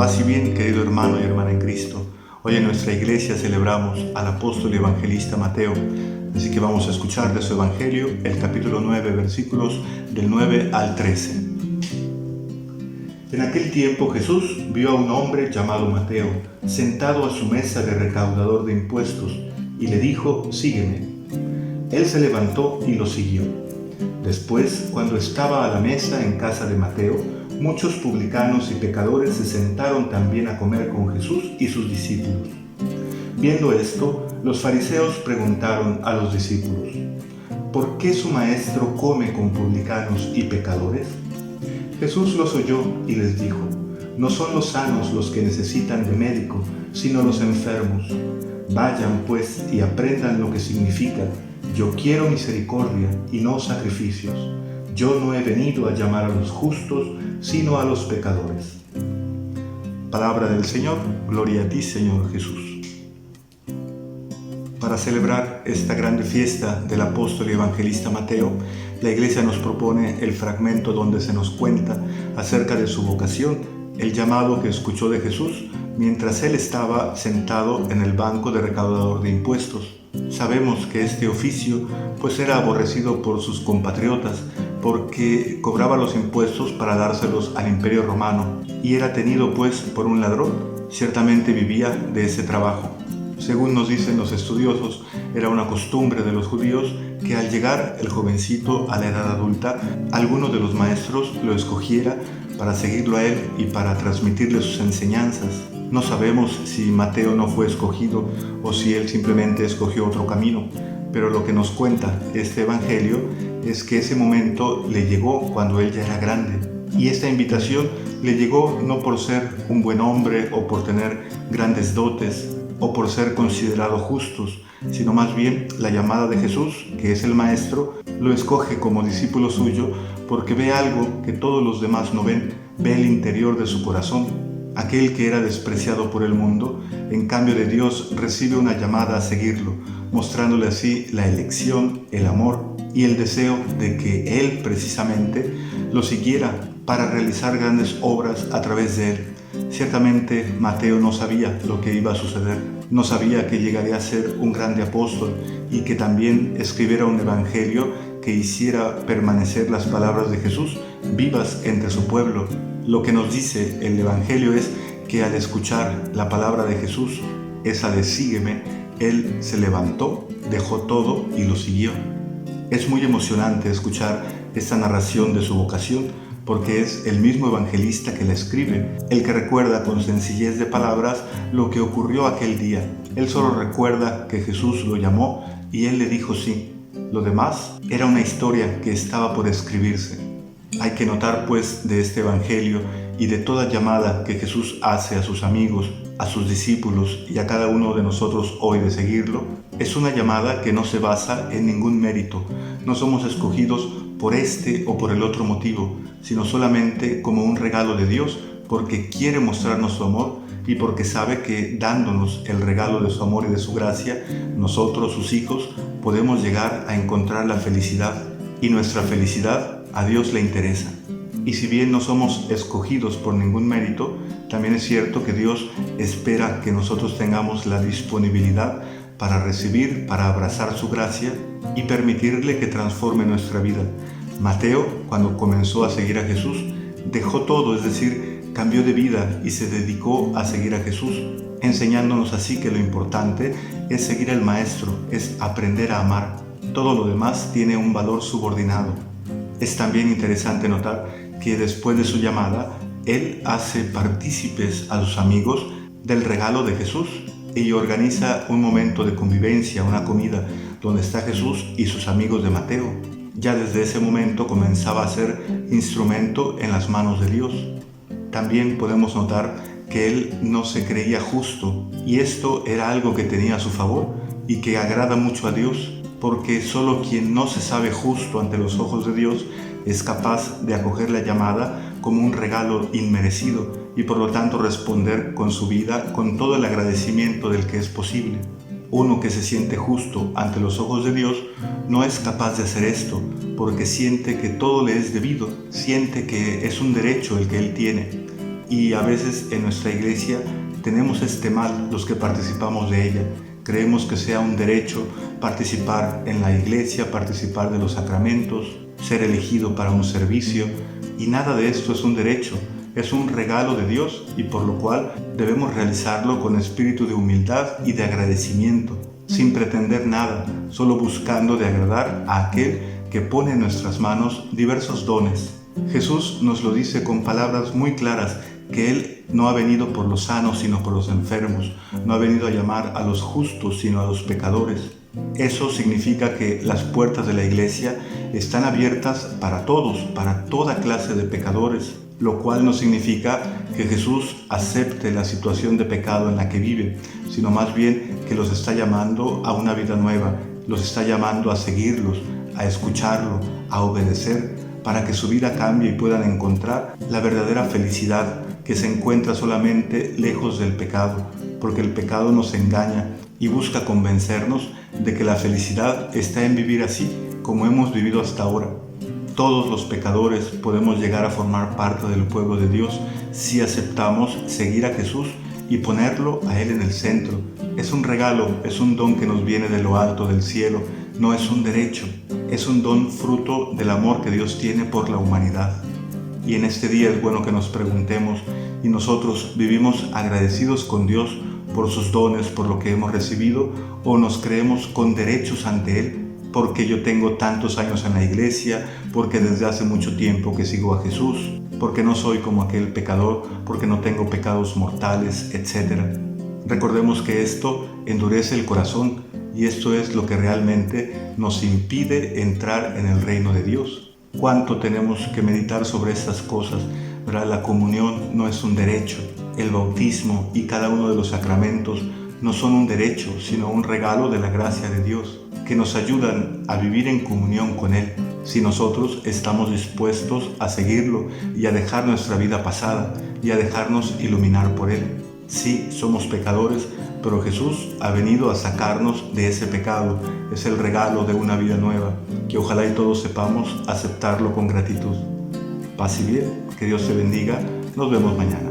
Paz y bien, querido hermano y hermana en Cristo. Hoy en nuestra iglesia celebramos al apóstol y evangelista Mateo, así que vamos a escuchar de su evangelio el capítulo 9, versículos del 9 al 13. En aquel tiempo Jesús vio a un hombre llamado Mateo, sentado a su mesa de recaudador de impuestos, y le dijo: «Sígueme». Él se levantó y lo siguió. Después, cuando estaba a la mesa en casa de Mateo, muchos publicanos y pecadores se sentaron también a comer con Jesús y sus discípulos. Viendo esto, los fariseos preguntaron a los discípulos: «¿Por qué su maestro come con publicanos y pecadores?». Jesús los oyó y les dijo: «No son los sanos los que necesitan de médico, sino los enfermos. Vayan pues y aprendan lo que significa: yo quiero misericordia y no sacrificios. Yo no he venido a llamar a los justos, sino a los pecadores». Palabra del Señor. Gloria a ti, Señor Jesús. Para celebrar esta grande fiesta del apóstol y evangelista Mateo, la Iglesia nos propone el fragmento donde se nos cuenta acerca de su vocación, el llamado que escuchó de Jesús mientras él estaba sentado en el banco de recaudador de impuestos. Sabemos que este oficio pues era aborrecido por sus compatriotas porque cobraba los impuestos para dárselos al Imperio Romano y era tenido pues por un ladrón. Ciertamente vivía de ese trabajo. Según nos dicen los estudiosos, era una costumbre de los judíos que al llegar el jovencito a la edad adulta, alguno de los maestros lo escogiera para seguirlo a él y para transmitirle sus enseñanzas. No sabemos si Mateo no fue escogido o si él simplemente escogió otro camino, pero lo que nos cuenta este evangelio es que ese momento le llegó cuando él ya era grande. Y esta invitación le llegó no por ser un buen hombre o por tener grandes dotes o por ser considerado justos, sino más bien la llamada de Jesús, que es el Maestro, lo escoge como discípulo suyo porque ve algo que todos los demás no ven, ve el interior de su corazón. Aquel que era despreciado por el mundo, en cambio de Dios, recibe una llamada a seguirlo, mostrándole así la elección, el amor y el deseo de que Él precisamente lo siguiera para realizar grandes obras a través de Él. Ciertamente Mateo no sabía lo que iba a suceder, no sabía que llegaría a ser un grande apóstol y que también escribiera un evangelio que hiciera permanecer las palabras de Jesús vivas entre su pueblo. Lo que nos dice el evangelio es que al escuchar la palabra de Jesús, esa de sígueme, él se levantó, dejó todo y lo siguió. Es muy emocionante escuchar esta narración de su vocación, porque es el mismo evangelista que la escribe, el que recuerda con sencillez de palabras lo que ocurrió aquel día. Él solo recuerda que Jesús lo llamó y él le dijo sí. Lo demás era una historia que estaba por escribirse. Hay que notar pues de este evangelio y de toda llamada que Jesús hace a sus amigos, a sus discípulos y a cada uno de nosotros hoy de seguirlo, es una llamada que no se basa en ningún mérito. No somos escogidos por este o por el otro motivo, sino solamente como un regalo de Dios, porque quiere mostrarnos su amor y porque sabe que dándonos el regalo de su amor y de su gracia, nosotros, sus hijos, podemos llegar a encontrar la felicidad, y nuestra felicidad a Dios le interesa. Y si bien no somos escogidos por ningún mérito, también es cierto que Dios espera que nosotros tengamos la disponibilidad para recibir, para abrazar su gracia y permitirle que transforme nuestra vida. Mateo, cuando comenzó a seguir a Jesús, dejó todo, es decir, cambió de vida y se dedicó a seguir a Jesús, enseñándonos así que lo importante es seguir al Maestro, es aprender a amar. Todo lo demás tiene un valor subordinado. Es también interesante notar que después de su llamada, él hace partícipes a sus amigos del regalo de Jesús y organiza un momento de convivencia, una comida, donde está Jesús y sus amigos de Mateo. Ya desde ese momento comenzaba a ser instrumento en las manos de Dios. También podemos notar que él no se creía justo y esto era algo que tenía a su favor y que agrada mucho a Dios, porque solo quien no se sabe justo ante los ojos de Dios es capaz de acoger la llamada como un regalo inmerecido y por lo tanto responder con su vida con todo el agradecimiento del que es posible. Uno que se siente justo ante los ojos de Dios no es capaz de hacer esto porque siente que todo le es debido, siente que es un derecho el que él tiene. Y a veces en nuestra iglesia tenemos este mal, los que participamos de ella. Creemos que sea un derecho participar en la iglesia, participar de los sacramentos, ser elegido para un servicio, y nada de esto es un derecho, es un regalo de Dios, y por lo cual debemos realizarlo con espíritu de humildad y de agradecimiento, sin pretender nada, solo buscando de agradar a aquel que pone en nuestras manos diversos dones. Jesús nos lo dice con palabras muy claras, que Él no ha venido por los sanos sino por los enfermos, no ha venido a llamar a los justos sino a los pecadores. Eso significa que las puertas de la iglesia están abiertas para todos, para toda clase de pecadores, lo cual no significa que Jesús acepte la situación de pecado en la que vive, sino más bien que los está llamando a una vida nueva, los está llamando a seguirlos, a escucharlo, a obedecer, para que su vida cambie y puedan encontrar la verdadera felicidad que se encuentra solamente lejos del pecado, porque el pecado nos engaña y busca convencernos de que la felicidad está en vivir así como hemos vivido hasta ahora. Todos los pecadores podemos llegar a formar parte del pueblo de Dios si aceptamos seguir a Jesús y ponerlo a Él en el centro. Es un regalo, es un don que nos viene de lo alto del cielo, no es un derecho, es un don fruto del amor que Dios tiene por la humanidad. Y en este día es bueno que nos preguntemos, ¿y nosotros vivimos agradecidos con Dios por sus dones, por lo que hemos recibido, o nos creemos con derechos ante Él? Porque yo tengo tantos años en la iglesia, porque desde hace mucho tiempo que sigo a Jesús, porque no soy como aquel pecador, porque no tengo pecados mortales, etc. Recordemos que esto endurece el corazón y esto es lo que realmente nos impide entrar en el reino de Dios. ¿Cuánto tenemos que meditar sobre estas cosas? ¿Verdad? La comunión no es un derecho, el bautismo y cada uno de los sacramentos no son un derecho, sino un regalo de la gracia de Dios, que nos ayudan a vivir en comunión con Él, si nosotros estamos dispuestos a seguirlo y a dejar nuestra vida pasada y a dejarnos iluminar por Él. Sí, somos pecadores, pero Jesús ha venido a sacarnos de ese pecado. Es el regalo de una vida nueva, que ojalá y todos sepamos aceptarlo con gratitud. Paz y bien, que Dios te bendiga. Nos vemos mañana.